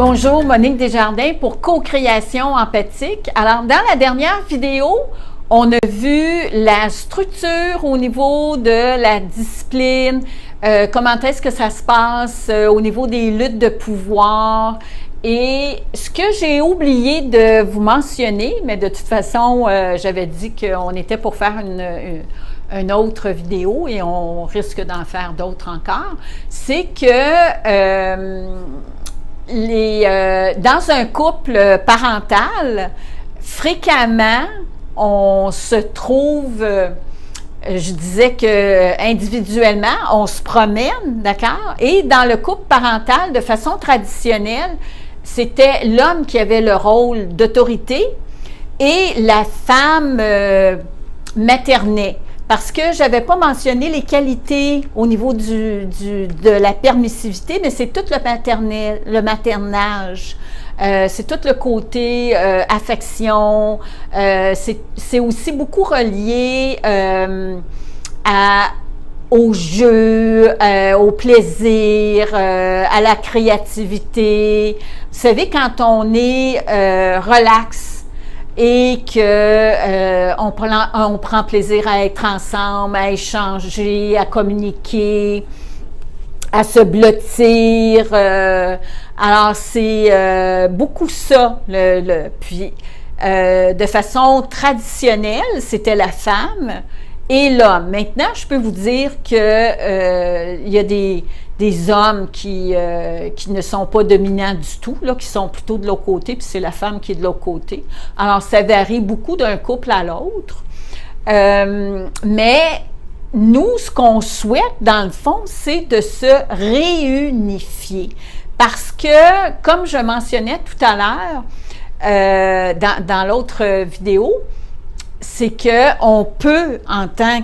Bonjour, Monique Desjardins pour Co-création empathique. Alors, dans la dernière vidéo, on a vu la structure au niveau de la discipline, comment est-ce que ça se passe au niveau des luttes de pouvoir. Et ce que j'ai oublié de vous mentionner, mais de toute façon, j'avais dit qu'on était pour faire une autre vidéo et on risque d'en faire d'autres encore, c'est que dans un couple parental, fréquemment, on se trouve, je disais que individuellement, on se promène, d'accord? Et dans le couple parental, de façon traditionnelle, c'était l'homme qui avait le rôle d'autorité et la femme maternait. Parce que je n'avais pas mentionné les qualités au niveau de la permissivité, mais c'est tout le maternage. C'est tout le côté affection. C'est aussi beaucoup relié au jeu, au plaisir, à la créativité. Vous savez, quand on est relax, et que on prend plaisir à être ensemble, à échanger, à communiquer, à se blottir. Alors, c'est beaucoup ça. Puis, de façon traditionnelle, c'était la femme et l'homme. Maintenant, je peux vous dire que il y a des hommes qui ne sont pas dominants du tout, là, qui sont plutôt de l'autre côté, puis c'est la femme qui est de l'autre côté. Alors, ça varie beaucoup d'un couple à l'autre. Mais nous, ce qu'on souhaite, dans le fond, c'est de se réunifier. Parce que, comme je mentionnais tout à l'heure, dans l'autre vidéo, c'est qu'on peut, en tant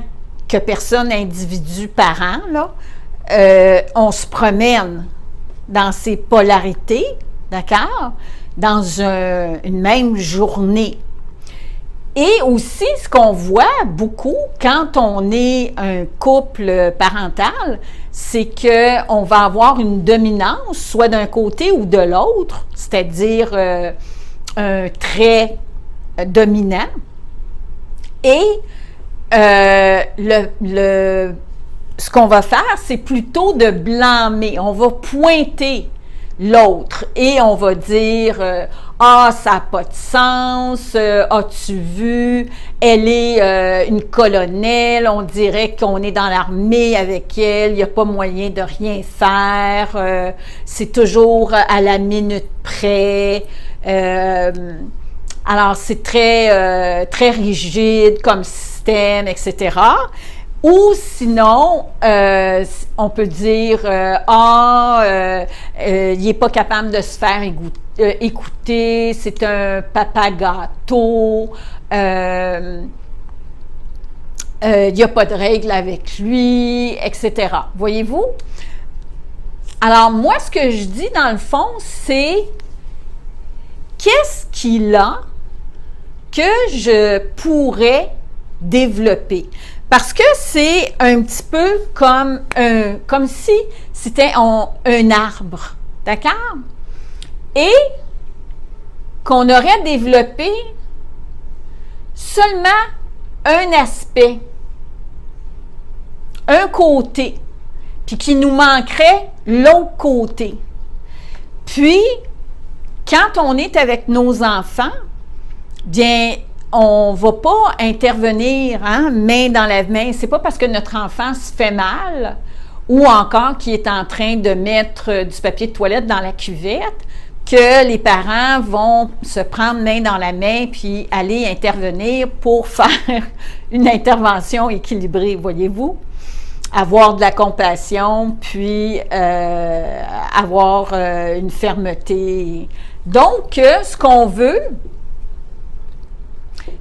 que personne, individu, parent, là, on se promène dans ces polarités, d'accord, dans une même journée. Et aussi, ce qu'on voit beaucoup quand on est un couple parental, c'est qu'on va avoir une dominance, soit d'un côté ou de l'autre, c'est-à-dire un trait dominant. Et ce qu'on va faire, c'est plutôt de blâmer. On va pointer l'autre et on va dire « Ah, ça n'a pas de sens, as-tu vu, elle est une colonelle, on dirait qu'on est dans l'armée avec elle, il n'y a pas moyen de rien faire, c'est toujours à la minute près. » Alors, c'est très rigide comme système, etc. Ou sinon, on peut dire il n'est pas capable de se faire écouter, c'est un papa gâteau, il n'y a pas de règles avec lui, etc. Voyez-vous? Alors, moi, ce que je dis dans le fond, c'est qu'est-ce qu'il a que je pourrais développer? Parce que c'est un petit peu comme si c'était un arbre, d'accord? Et qu'on aurait développé seulement un aspect, un côté, puis qu'il nous manquerait l'autre côté. Puis, quand on est avec nos enfants, bien, on ne va pas intervenir main dans la main. C'est pas parce que notre enfant se fait mal ou encore qu'il est en train de mettre du papier de toilette dans la cuvette que les parents vont se prendre main dans la main puis aller intervenir pour faire une intervention équilibrée, voyez-vous? Avoir de la compassion, puis avoir une fermeté. Donc, ce qu'on veut,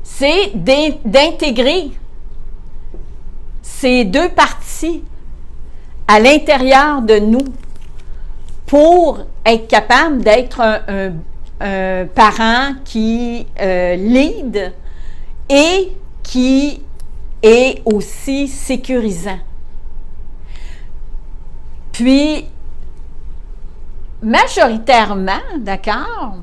c'est d'intégrer ces deux parties à l'intérieur de nous pour être capable d'être un parent qui lead et qui est aussi sécurisant. Puis, majoritairement, d'accord,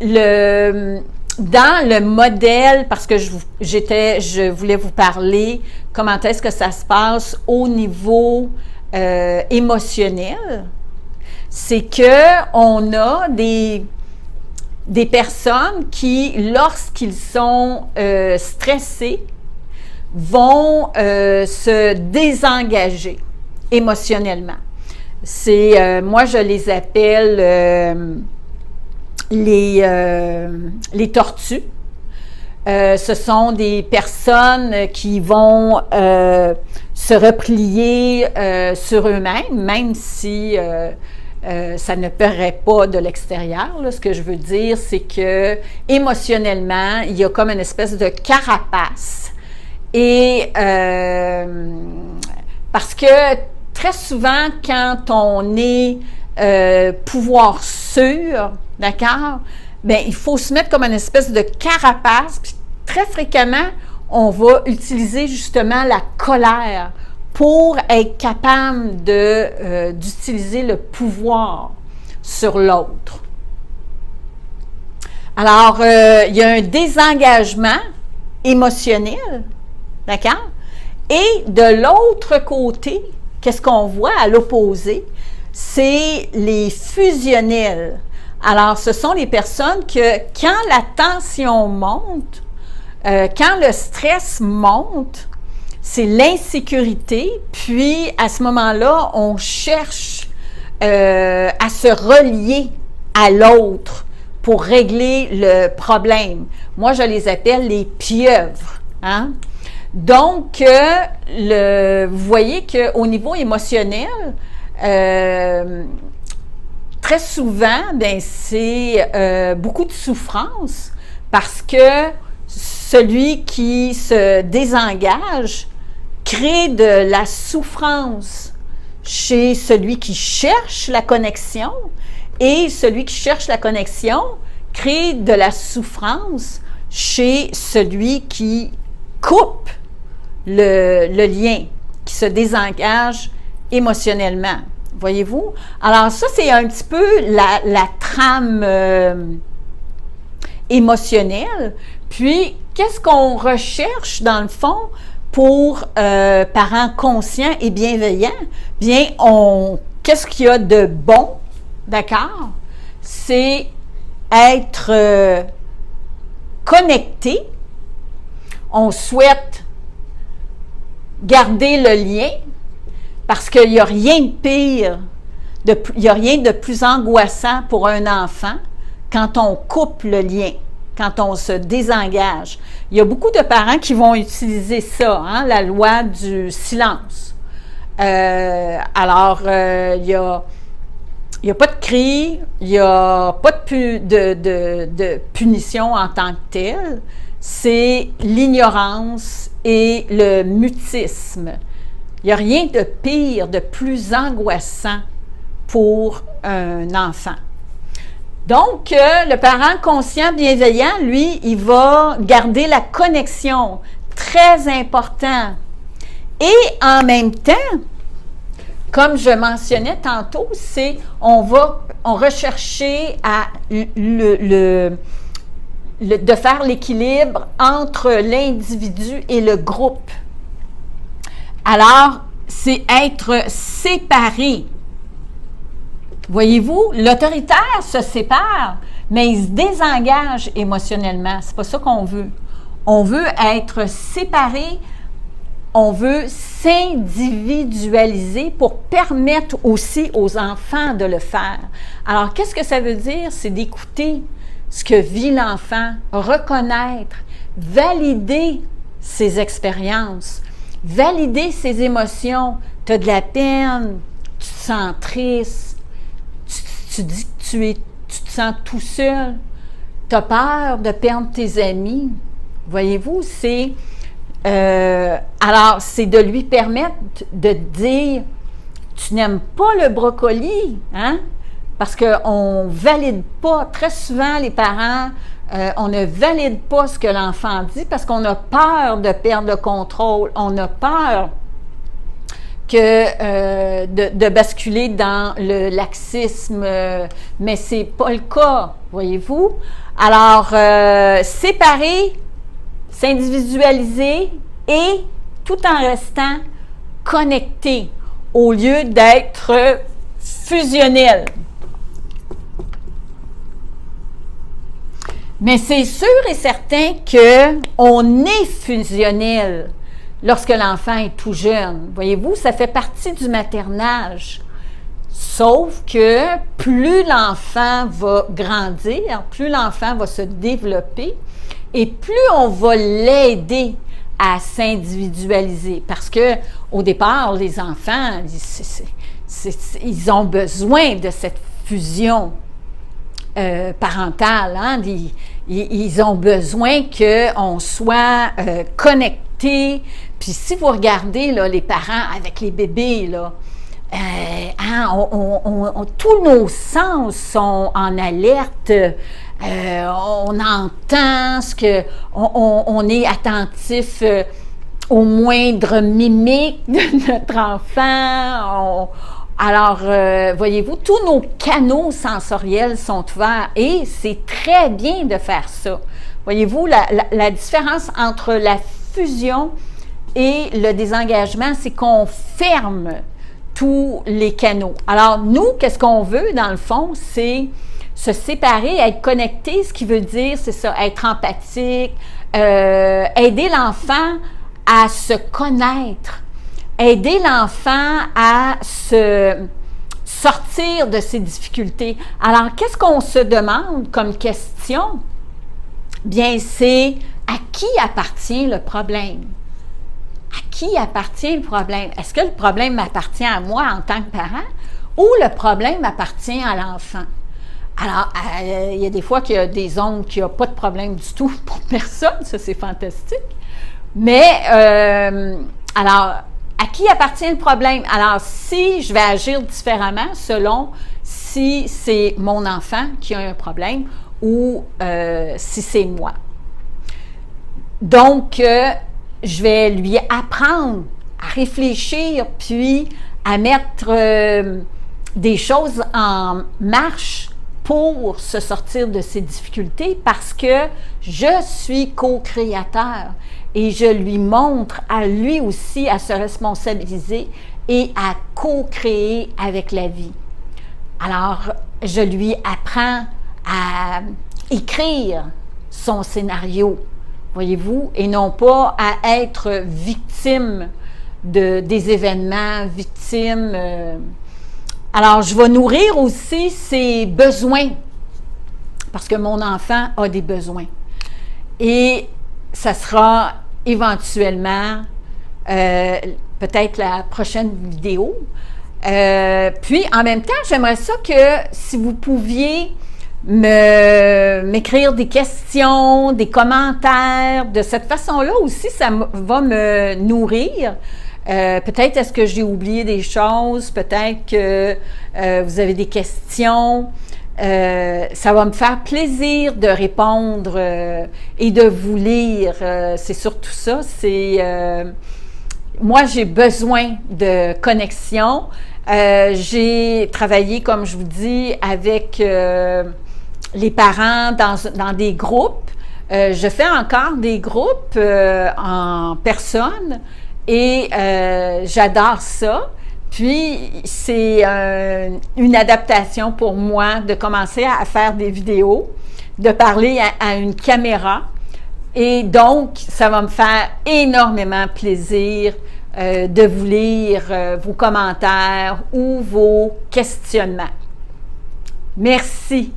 dans le modèle, parce que je voulais vous parler comment est-ce que ça se passe au niveau émotionnel, c'est qu'on a des personnes qui, lorsqu'ils sont stressés, vont se désengager émotionnellement. Moi, je les appelle les tortues. Ce sont des personnes qui vont se replier sur eux-mêmes, même si ça ne paraît pas de l'extérieur. Ce que je veux dire, c'est que émotionnellement, il y a comme une espèce de carapace. Et parce que très souvent, quand on est pouvoir sûr, d'accord, bien, il faut se mettre comme une espèce de carapace, puis très fréquemment, on va utiliser justement la colère pour être capable d'utiliser le pouvoir sur l'autre. Alors, il y a un désengagement émotionnel, d'accord? Et de l'autre côté, qu'est-ce qu'on voit à l'opposé? C'est les fusionnels. Alors, ce sont les personnes que quand la tension monte, quand le stress monte, c'est l'insécurité, puis à ce moment-là, on cherche à se relier à l'autre pour régler le problème. Moi, je les appelle les pieuvres. Hein? Donc, vous voyez qu'au niveau émotionnel, très souvent, ben, c'est beaucoup de souffrance parce que celui qui se désengage crée de la souffrance chez celui qui cherche la connexion et celui qui cherche la connexion crée de la souffrance chez celui qui coupe le lien, qui se désengage émotionnellement. Voyez-vous? Alors ça, c'est un petit peu la trame émotionnelle. Puis, qu'est-ce qu'on recherche dans le fond pour parents conscients et bienveillants? Bien, qu'est-ce qu'il y a de bon, d'accord? C'est être connecté. On souhaite garder le lien parce qu'il n'y a rien de pire, il n'y a rien de plus angoissant pour un enfant quand on coupe le lien, quand on se désengage. Il y a beaucoup de parents qui vont utiliser ça, hein, la loi du silence. Alors, il n'y a pas de cri, il n'y a pas de punition en tant que telle. C'est l'ignorance et le mutisme. Il n'y a rien de pire, de plus angoissant pour un enfant. Donc, le parent conscient, bienveillant, lui, il va garder la connexion, très important. Et en même temps, comme je mentionnais tantôt, c'est on rechercher de faire l'équilibre entre l'individu et le groupe. Alors, c'est être séparé. Voyez-vous, l'autoritaire se sépare, mais il se désengage émotionnellement. C'est pas ça qu'on veut. On veut être séparé, on veut s'individualiser pour permettre aussi aux enfants de le faire. Alors, qu'est-ce que ça veut dire? C'est d'écouter ce que vit l'enfant, reconnaître, valider ses expériences, valider ses émotions. Tu as de la peine, tu te sens triste, tu dis que tu te sens tout seul, tu as peur de perdre tes amis. Voyez-vous, alors, c'est de lui permettre de dire, tu n'aimes pas le brocoli, hein? Parce qu'on ne valide pas, très souvent les parents, on ne valide pas ce que l'enfant dit parce qu'on a peur de perdre le contrôle, on a peur que de basculer dans le laxisme, mais c'est pas le cas, voyez-vous. Alors, séparer, s'individualiser et tout en restant connecté au lieu d'être fusionnel. Mais c'est sûr et certain qu'on est fusionnel lorsque l'enfant est tout jeune. Voyez-vous, ça fait partie du maternage. Sauf que plus l'enfant va grandir, plus l'enfant va se développer et plus on va l'aider à s'individualiser. Parce que au départ, les enfants, ils ont besoin de cette fusion parentale. Hein? Ils ont besoin qu'on soit connectés. Puis si vous regardez là, les parents avec les bébés, là, tous nos sens sont en alerte. On entend ce que on est attentif aux moindres mimiques de notre enfant. Alors, voyez-vous, tous nos canaux sensoriels sont ouverts et c'est très bien de faire ça. Voyez-vous, la différence entre la fusion et le désengagement, c'est qu'on ferme tous les canaux. Alors, nous, qu'est-ce qu'on veut, dans le fond, c'est se séparer, être connecté, ce qui veut dire, c'est ça, être empathique, aider l'enfant à se connaître, aider l'enfant à se sortir de ses difficultés. Alors, qu'est-ce qu'on se demande comme question? Bien, c'est à qui appartient le problème? À qui appartient le problème? Est-ce que le problème m'appartient à moi en tant que parent ou le problème appartient à l'enfant? Alors, il y a des fois qu'il y a des oncles qui n'ont pas de problème du tout pour personne, ça c'est fantastique. Mais, alors, à qui appartient le problème? Alors, si je vais agir différemment selon si c'est mon enfant qui a un problème ou si c'est moi. Donc, je vais lui apprendre à réfléchir, puis à mettre des choses en marche pour se sortir de ses difficultés parce que je suis co-créateur et je lui montre à lui aussi à se responsabiliser et à co-créer avec la vie. Alors, je lui apprends à écrire son scénario, voyez-vous, et non pas à être victime des événements, victime. Alors, je vais nourrir aussi ses besoins, parce que mon enfant a des besoins. Et ça sera éventuellement, peut-être la prochaine vidéo. Puis, en même temps, j'aimerais ça que si vous pouviez m'écrire des questions, des commentaires. De cette façon-là aussi, ça va me nourrir. Peut-être est-ce que j'ai oublié des choses, peut-être que vous avez des questions. Ça va me faire plaisir de répondre et de vous lire. C'est surtout ça. Moi, j'ai besoin de connexion. J'ai travaillé, comme je vous dis, avec les parents dans des groupes. Je fais encore des groupes en personne et j'adore ça. Puis, c'est une adaptation pour moi de commencer à faire des vidéos, de parler à une caméra. Et donc, ça va me faire énormément plaisir de vous lire vos commentaires ou vos questionnements. Merci.